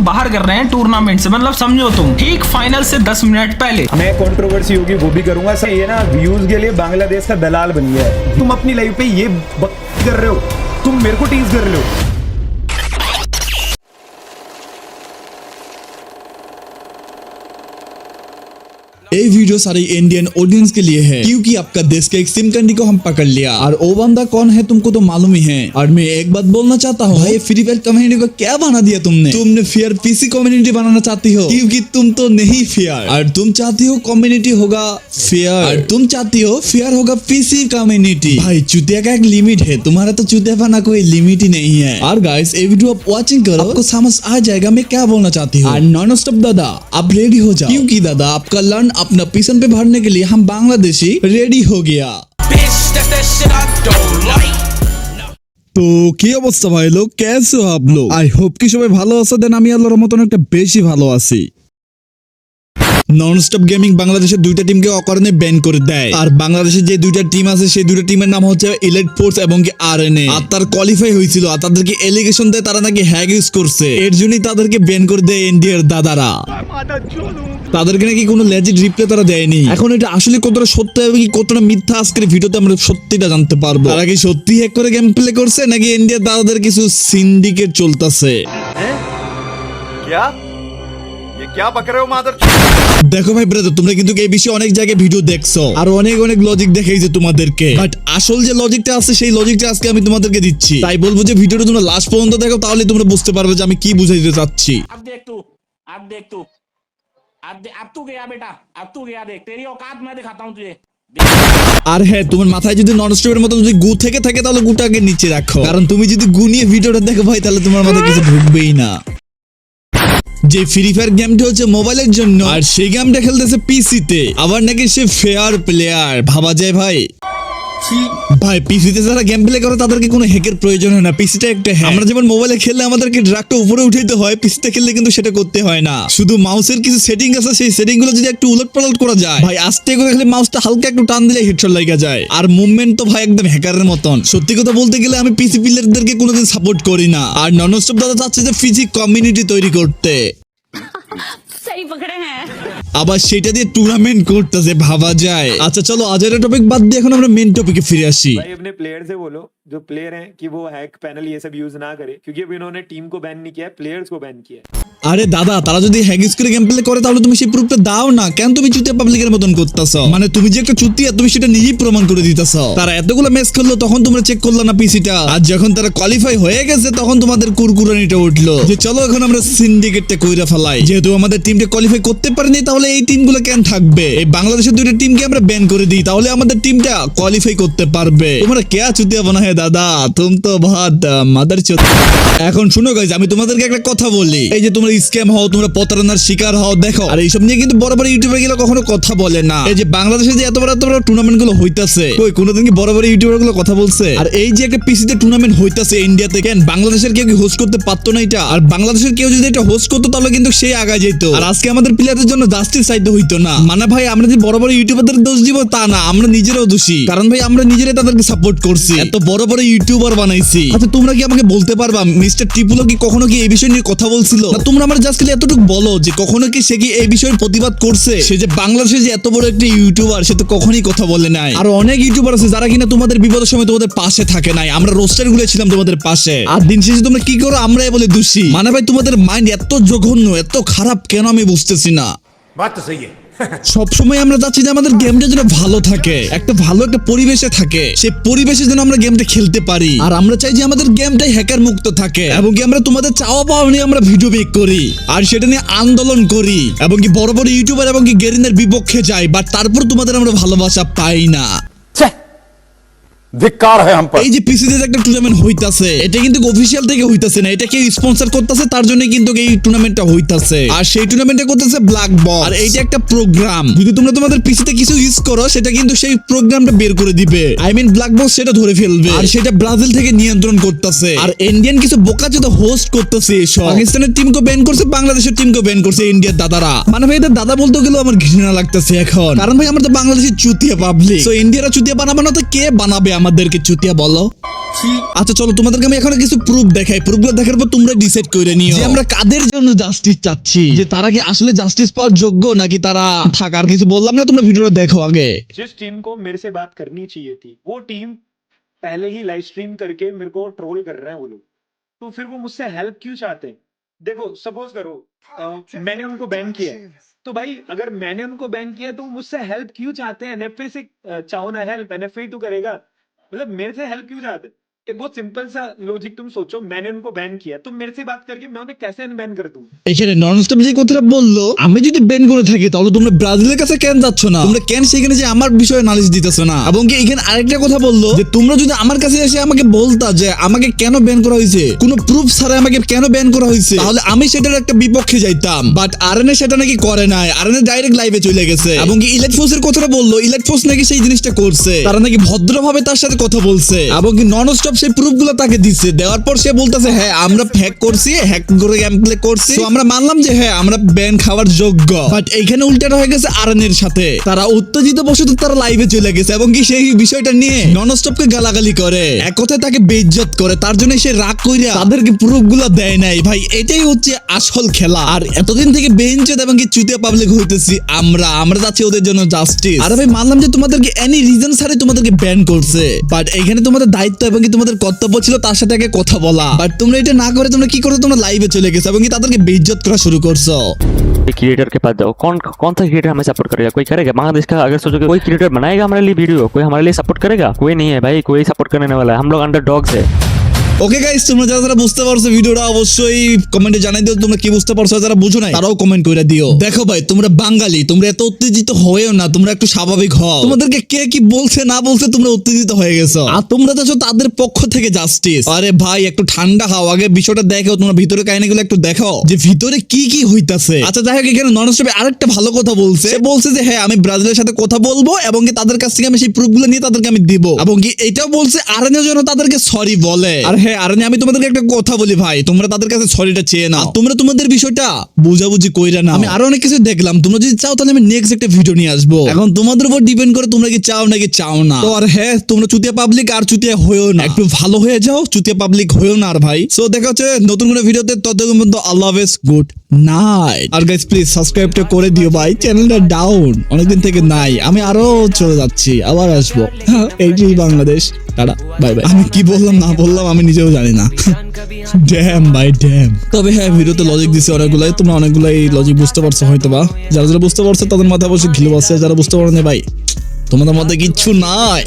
बाहर कर रहे हैं टूर्नामेंट से, मतलब समझो तुम ठीक फाइनल से 10 मिनट पहले। मैं कंट्रोवर्सी होगी वो भी करूंगा। ये ना व्यूज के लिए बांग्लादेश का दलाल बन गया है। तुम अपनी लाइफ पे ये कर रहे हो, तुम मेरे को टीज कर रहे हो। ये वीडियो सारी इंडियन ऑडियंस के लिए है, क्योंकि आपका देश के एक सिम कंडी को हम पकड़ लिया और वो बंदा कौन है तुमको तो मालूम ही है। और मैं एक बात बोलना चाहता हूँ, भाई फ्री फायर कम्युनिटी को क्या बना दिया तुमने फेयर पीसी कम्युनिटी बनाना चाहती हो, क्योंकि तुम तो नहीं फेयर और तुम चाहती हो कम्युनिटी होगा फेयर और तुम चाहती हो फेयर होगा पीसी कम्युनिटी। भाई चुतिया का एक लिमिट है, तुम्हारा तो चुतियापना कोई लिमिट ही नहीं है। और गाइस ये वीडियो आप वॉचिंग करो, आपको समझ आ जाएगा मैं क्या बोलना चाहती हूँ। नॉन स्टॉप दादा आप रेडी हो जाओ, क्योंकि दादा आपका लर्न अपना पीसन पे भरने के लिए हम बांग्लादेशी रेडी हो गया। তো কি অবস্থা ভাই লোক, কেসে हो आप लोग? আই হোপ কি সবাই ভালো আছো। দেন আমি আল্লাহর মতন একটা বেশি ভালো আছি। নন স্টপ গেমিং বাংলাদেশের দুইটা টিমকে অকারণে ব্যান করে দেয়, আর বাংলাদেশের যে দুইটা টিম আছে সেই দুইটা টিমের নাম হচ্ছে ইলাইট ফোর্স এবং কি আরএনএ। আর তার কোয়ালিফাই হয়েছিল আর তাদেরকে এলিগেশন দেয় তারা নাকি হ্যাক ইউজ করছে, এর জন্যই তাদেরকে ব্যান করে দেয় ইন্ডিয়ার দাদারা। তাদেরকে নাকি কোনো লেজিট রিপ্লে তারা দেয়নি। এখন এটা আসলে কতটা সত্য এবং কতটা মিথ্যা আজকের ভিডিওতে আমরা সত্যিটা জানতে পারবো। তারা কি সত্যি হ্যাক করে গেম প্লে করছে নাকি ইন্ডিয়ার দাদাদের কিছু সিন্ডিকেট চলতেছে। দেখো ভাই ব্রাদার, তোমরা কিন্তু এই বিষয়ে অনেক জায়গায় ভিডিও দেখছো আর অনেক লজিক দেখাইছে তোমাদেরকে, বাট আসল যে লজিকটা আছে সেই লজিকটা আজকে আমি তোমাদেরকে দিচ্ছি। তাই বলবো যে ভিডিওটা তোমরা লাস্ট পর্যন্ত দেখো, তাহলে তোমরা বুঝতে পারবে যে আমি কি বুঝাইতে চাচ্ছি। अब तू गया बेटा, अब तू गया, देख तेरी औकात मैं दिखाता हूँ तुझे। আর হ্যাঁ, তোমার মাথায় যদি নন স্টপের মতো যদি গু থেকে থাকে তাহলে গুটাকে নিচে রাখো, কারণ তুমি যদি গু নিয়ে ভিডিওটা দেখো ভাই তাহলে তোমার মাথায় কিছু ঢুকবেই না। যে ফ্রি ফায়ার গেমটা হচ্ছে মোবাইলের জন্য আর সেই গেমটা খেলতেছে পিসিতে, আবার নাকি সে ফেয়ার প্লেয়ার। ভাবা যায় ভাই। ভাই পিসিতে যারা গেম প্লে করে তাদেরকে কোনো হ্যাকের প্রয়োজন হয় না, পিসিটা একটা হ্যাক। আমরা যেমন মোবাইলে খেললে আমাদেরকে ড্রাগটা উপরে উঠাইতে হয়, পিসিতে খেললে কিন্তু সেটা করতে হয় না। শুধু মাউসের কিছু সেটিং আছে, সেই সেটিং গুলো যদি একটু উলটপালট করা যায় ভাই, আস্তে করে খেলে মাউসটা হালকা একটু টান দিলে হেডশট লাগা যায়। আর মুভমেন্ট তো ভাই একদম হ্যাকারের মতন। সত্যি কথা বলতে গেলে আমি পিসি প্লেয়ারদেরকে কোনোদিন সাপোর্ট করি না। আর নন স্টপ দাদা চাচ্ছে যে পিসি কমিউনিটি তৈরি করতে, सही पकड़े हैं। আবার সেটা দিয়ে টুর্নামেন্ট করতেছে। ভাবা যায়। আচ্ছা চলো আজের টপিক বাদ দিয়ে এখন আমরা মেন টপিকে ফিরে আসি। भाई अपने प्लेयर से बोलो जो प्लेयर हैं कि वो हैक पैनल ये सब यूज ना करे, क्योंकि अभी इन्होंने टीम को बैन नहीं किया है, प्लेयर्स को बैन किया है। আরে দাদা তারা যদি হ্যাক ইউজ করে গেম প্লে করে তাহলে তুমি সেই প্রুফটা দাও না, কেন তুমি চুতিয়া পাবলিকের মতন করতেছো? মানে তুমি যে একটা চুতিয়া তুমি সেটা নিজেই প্রমাণ করে দিতেছো। তারা এতগুলো ম্যাচ খেললো তখন তোমরা চেক করলো না পিসিটা, আর যখন তারা কোয়ালিফাই হয়ে গেছে তখন তোমাদের কুরকুরানিটা উঠলো যে চলো এখন আমরা সিন্ডিকেটটা কইরা ফেলাই। যেহেতু আমাদের টিমটা কোয়ালিফাই করতে পারেনি তাহলে এই টিমগুলো কেন থাকবে? এই বাংলাদেশের দুইটা টিমকে আমরা ব্যান করে দিই, তাহলে আমাদের টিমটা কোয়ালিফাই করতে পারবে। তোমরা কে চুতিয়া বানা হে দাদা, তুমি তো ভাত মাদার চোদ। এখন শুনো গাইজ, আমি তোমাদেরকে একটা কথা বলি, এই যে তোমরা স্ক্যাম হও, তোমরা প্রতারণার শিকার হও, দেখো আর এইসব নিয়ে কিন্তু বড় বড় ইউটিউবার গুলো কখনো কথা বলে না। এই যে বাংলাদেশে যে এত বড় টুর্নামেন্ট গুলো হইতাছে, কই কোনোদিন কি বড় বড় ইউটিউবার গুলো কথা বলছে? আর এই যে একটা পিসিতে টুর্নামেন্ট হইতাছে ইন্ডিয়াতে, কেন বাংলাদেশের কেউ কি হোস্ট করতে পারতো না এটা? আর বাংলাদেশের কেউ যদি এটা হোস্ট করতো তাহলে কিন্তু সেই আগায় যেত, আর আজকে আমাদের প্লেয়ারদের জন্য জাস্টিস চাইতে হইতো না। মানে ভাই আমরা যে বড় বড় ইউটিউবারদের দোষ দিব তা না, আমরা নিজেরাও দোষী, কারণ ভাই আমরা নিজেরাই তাদেরকে সাপোর্ট করছি, এত বড় বড় ইউটিউবার বানাইছি। আচ্ছা তোমরা কি আমাকে বলতে পারবা মিস্টার টিপুলো কি কখনো কি এই বিষয় নিয়ে কথা বলছিল? না তোমরা আমার জাস্ট খালি এতটুকু বলো যে কখনো কি সে কি এই বিষয়ের প্রতিবাদ করছে? সে যে বাংলাদেশে যে এত বড় একটা ইউটিউবার সে তো কখনোই কথা বলে নাই। আর অনেক ইউটিউবার আছে যারা কিনা তোমাদের বিপদের সময় তোমাদের পাশে থাকে নাই, আমরা রোস্টার গুলো ছিলাম তোমাদের পাশে, আর দিন শেষে তোমরা কি করো আমরাই বলে দোষী। মানে ভাই তোমাদের মাইন্ড এত জঘন্য এত খারাপ কেন আমি বুঝতেছি না। बात तो सही है। সবসময় আমরা চাচ্ছি যে আমাদের গেমটা যেন ভালো থাকে, একটা ভালো একটা পরিবেশে থাকে, সেই পরিবেশে যেন আমরা গেমটা খেলতে পারি। আর আমরা চাই যে আমাদের গেমটাই হ্যাকার মুক্ত থাকে, এবং কি আমরা তোমাদের চাওয়া পাওয়া নিয়ে আমরা ভিডিও মেক করি আর সেটা নিয়ে আন্দোলন করি, এবং কি বড় বড় ইউটিউবার এবং কি গেরিনের বিপক্ষে যাই, বাট তারপর তোমাদের আমরা ভালোবাসা পাই না। এই যে পিসিতে একটা টুর্নামেন্ট হইতাছে, এটা কিন্তু অফিসিয়াল থেকে হইতাছে না, এটা কেউ স্পন্সর করতেছে, তার জন্য কিন্তু এই টুর্নামেন্টটা হইতাছে। আর সেই টুর্নামেন্টটা করতেছে ব্ল্যাক বক্স, আর এইটা একটা প্রোগ্রাম। যদি তোমরা তোমাদের পিসিতে কিছু ইউজ করো সেটা কিন্তু সেই প্রোগ্রামটা বের করে দিবে, আই মিন ব্ল্যাক বক্স সেটা ধরে ফেলবে, আর সেটা ব্রাজিল থেকে নিয়ন্ত্রণ করতেছে। আর ইন্ডিয়ান কিছু বোকাচোদা হোস্ট করতেছে এসব। পাকিস্তানের টিমকে ব্যান করছে, বাংলাদেশের টিমকে ব্যান করছে ইন্ডিয়ার দাদারা। মানে ভাই এদের দাদা বলতে গেলেও আমার ঘৃণা লাগতেছে এখন, কারণ ভাই আমরা তো বাংলাদেশের চুতিয়া পাবলিক, তো ইন্ডিয়ারা চুতিয়া বানাবে না তো কে বানাবে আমাদেরকে চুতিয়া বলো? আচ্ছা চলো তোমাদেরকে আমি এখন কিছু প্রুফ দেখাই, প্রুফগুলো দেখার পর তোমরা ডিসাইড করে নিও যে আমরা কাদের জন্য জাস্টিস চাচ্ছি, যে তারা কি আসলে জাস্টিস পাওয়ার যোগ্য নাকি তারা থাকার। কিছু বললাম না, তোমরা ভিডিওটা দেখো আগে। जिस टीम को मेरे से बात करनी चाहिए थी वो टीम पहले ही लाइव स्ट्रीम करके मेरे को ट्रोल कर रहे हैं वो लोग, तो फिर वो मुझसे हेल्प क्यों चाहते हैं? देखो सपोज करो मैंने उनको बैन किया है, तो भाई अगर मैंने उनको बैन किया तो वो मुझसे हेल्प क्यों चाहते हैं? एनएफए से चाहो ना हेल्प, एनएफए तो करेगा, मतलब मेरे से हेल्प क्यों चाहते हैं? एक बहुत सिंपल सा लॉजिक तुम सोचो, मैंने उनको बैन किया तो मेरे से बात करके मैं उन्हें कैसे अनबैन कर दूं? এখানে ননস্টপ যে কথাটা বললো, আমি যদি ব্যান করে থাকি তাহলে তোমরা ব্রাজিলের কাছে কেন যাচ্ছ না? তোমরা কেন সেখানে যে আমার বিষয়ে নালিশ দিতেছো না? এবং কি এখানে আরেকটা কথা বললো যে তোমরা যদি আমার কাছে এসে আমাকে বলতা যে আমাকে কেন ব্যান করা হয়েছে, কোনো প্রুফ ছাড়া আমাকে কেন ব্যান করা হয়েছে, তাহলে আমি সেটার একটা বিপক্ষে যাইতাম। বাট আরএনএ সেটা নাকি করে নাই, আরএনএ ডাইরেক্ট লাইভে চলে গেছে। এবং কি ইলাইট ফোর্সের কথাটা বললো, ইলাইট ফোর্স নাকি সেই জিনিসটা করছে, তারা নাকি ভদ্রভাবে তার সাথে কথা বলছে এবং কি ননস্টপ সেই প্রুফগুলো তাকে দিচ্ছে। দেওয়ার পর সে বলতেছে হ্যাঁ আমরা হ্যাক করছি, হ্যাক করে গেম প্লে করছি, তো আমরা মানলাম যে হ্যাঁ আমরা ব্যান খাওয়ার যোগ্য। বাট এইখানে উল্টাটা হয়ে গেছে আরএনএর সাথে, তারা উত্তেজিত বশত তারা লাইভে চলে গেছে এবং কি সেই বিষয়টা নিয়ে ননস্টপকে গালাগালি করে, এক কথায় তাকে বেইজ্জত করে। তার জন্য সে রাগ কইরা তাদেরকে প্রুফগুলো দেয় নাই। ভাই এটাই হচ্ছে আসল খেলা। আর এতদিন থেকে বেইজ্জত এবং কি চুতিয়া পাবলিক হইতেছি আমরা যাচ্ছি ওদের জন্য জাস্টিস। আর ভাই মানলাম যে তোমাদেরকে এনি রিজন ছাড়াই তোমাদেরকে ব্যান করছে, বাট এখানে তোমাদের দায়িত্ব এবং কি তোমাদের কর্তব্য ছিল তার সাথে আগে কথা বলা। বাট তোমরা এটা না করে তোমরা কি করছো, তোমরা লাইভে চলে গেছো এবং কি ताদেরকে বেইজ্জত করা শুরু করছো। क्रिएटर के पास जाओ, कौन सा क्रिएटर हमें सपोर्ट करेगा? कोई करेगा? बांग्लादेश का अगर सोचोगे कोई क्रिएटर बनाएगा हमारे लिए वीडियो, कोई हमारे लिए सपोर्ट करेगा? कोई नहीं है भाई, कोई सपोर्ट करने वाला है। हम लोग अंडर डॉग्स है। ওকে গাইস, তোমরা যারা বুঝতে পারছো ভিডিওটা অবশ্যই কমেন্টে জানাই দিও তোমরা কি বুঝতে পারছো, যারা বুঝো নাই তারাও কমেন্ট করে দিও। দেখো ভাই তোমরা বাঙালি, তোমরা এত উত্তেজিত হয়েও না, তোমরা একটু স্বাভাবিক হও। তোমাদেরকে কে কি বলছে না বলছে তোমরা উত্তেজিত হয়ে গেছো, আর তোমরা চাচ্ছো তাদের পক্ষ থেকে জাস্টিস। আরে ভাই একটু ঠান্ডা হও, আগে বিষয়টা দেখো, তোমরা ভিতরে কাহিনীগুলো একটু দেখো যে ভিতরে কি কি হইতাছে। আচ্ছা যাই হোক, এখানে ননস্টপে আরেকটা ভালো কথা বলছে, সে বলছে যে হ্যাঁ আমি ব্রাজিলের সাথে কথা বলবো এবং কি তাদের কাছ থেকে আমি সেই প্রুফগুলো নিয়ে তাদেরকে আমি দিব, এবং কি এটাও বলছে আরএনএর জন্য তাদেরকে সরি বলে। আর হ্যাঁ আরএনএ আমি তোমাদেরকে একটা কথা বলি ভাই, তোমরা তাদের কাছে সরিটা চেয়ে নাও, তোমরা তোমাদের বিষয়টা বুঝাবুঝি কইরা না। আমি আরো অনেক কিছু দেখলাম, তোমরা যদি চাও তাহলে আমি নেক্সট একটা ভিডিও নিয়ে আসবো। এখন তোমাদের উপর ডিপেন্ড করে তোমরা কি চাও নাকি চাও না। তো আর হ্যাঁ তোমরা চুতিয়া পাবলিক আর চুতিয়া হয়েও না, একটু ভালো হয়ে যাও, চুতিয়া পাবলিক হয়েও না। আর ভাই সো দেখা হচ্ছে নতুন কোনো ভিডিওতে, ততক্ষণ পর্যন্ত আল্লাহ হাফেজ, গুড নাইট। আর গাইস প্লিজ সাবস্ক্রাইবটা করে দিও ভাই, চ্যানেলটা ডাউন অনেকদিন থেকে নাই, আমি আরো চলে যাচ্ছি, আবার আসবো। এইটাই বাংলাদেশ, টাটা বাই বাই। আমি কি বললাম না বললাম আমি নিজেও জানি না। Dam by dam. তবে হ্যাঁ ভিডিওতে লজিক দিছে অনেকগুলাই, তোমরা অনেকগুলাই লজিক বুঝতে পারছো হয়তো বা, যারা যারা বুঝতে পারছো তাদের মাথায় বসে ঘিলু আছে, যারা বুঝতে পারো না ভাই তোমাদের মধ্যে কিচ্ছু নাই।